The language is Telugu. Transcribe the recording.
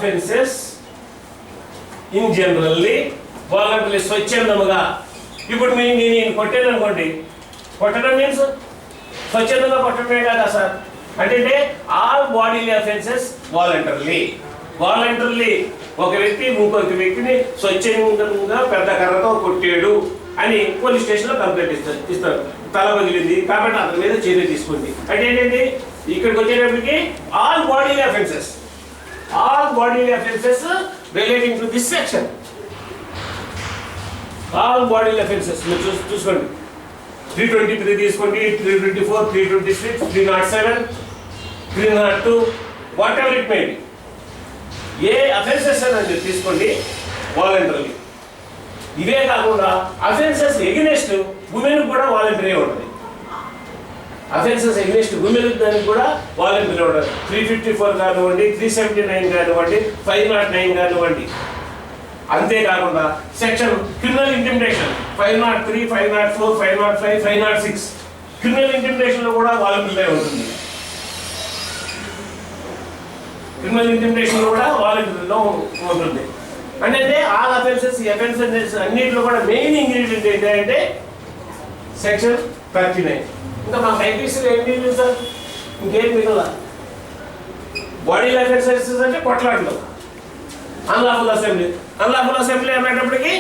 అఫెన్సెస్ ఇన్ జనరల్లీ వాలంటరీ స్వచ్ఛందముగా. ఇప్పుడు నేను కొట్టాను అనుకోండి, కొట్టడం మీన్స్ స్వచ్ఛందంగా కొట్టడమే కదా సార్. అంటే ఆల్ బాడీలీ అఫెన్సెస్ వాలంటరీ. ఒక వ్యక్తి ఇంకొక వ్యక్తిని స్వచ్ఛందంగా పెద్ద కర్రతో కొట్టాడు అని పోలీస్ స్టేషన్లో కంప్లైంట్ ఇస్తారు. తల పగిలింది కాబట్టి అతని మీద చర్య తీసుకోండి. అంటే ఏంటంటే ఇక్కడికి వచ్చేటప్పటికి all bodily offences relating to this section. All bodily offences మీరు చూసుకోండి. 323 తీసుకోండి, 324, 326, 307, 302, what ever it may be. A offences అని తీసుకోండి వాలంటరీ. ఇవే కాకుండా అఫెన్సెస్ ఎగెనెస్ట్ ఉమెన్ కూడా వాలంటరీ ఉంటుంది. అఫెన్సెస్ ఎగెనెస్ట్ ఉమెన్ దానికి కూడా వాలంటరీ ఉంటుంది. 354 కానివ్వండి, 379 కానివ్వండి, 509 కానివ్వండి. అంతేకాకుండా section criminal intimidation 503, 504, 505, 506 criminal intimidation లో కూడా వాలంటరీ ఉంటుంది. క్రిమినల్ ఇంటిమిడేషన్ లో కూడా వాలంటరీలో ఉంటుంది. అంటే ఆ అఫెన్సెస్ అన్నింటిలో కూడా మెయిన్ ఇంగ్రీడియంట్ ఏంటంటే సెక్షన్ 39. ఇంకా మాకు ఐపీసీలో ఏం మిగిలింది సార్? ఇంకేం మిగల. బాడీ అఫెన్సెస్ అంటే కొట్లాటలు. అన్లాఫుల్ అసెంబ్లీ అనేటప్పటికీ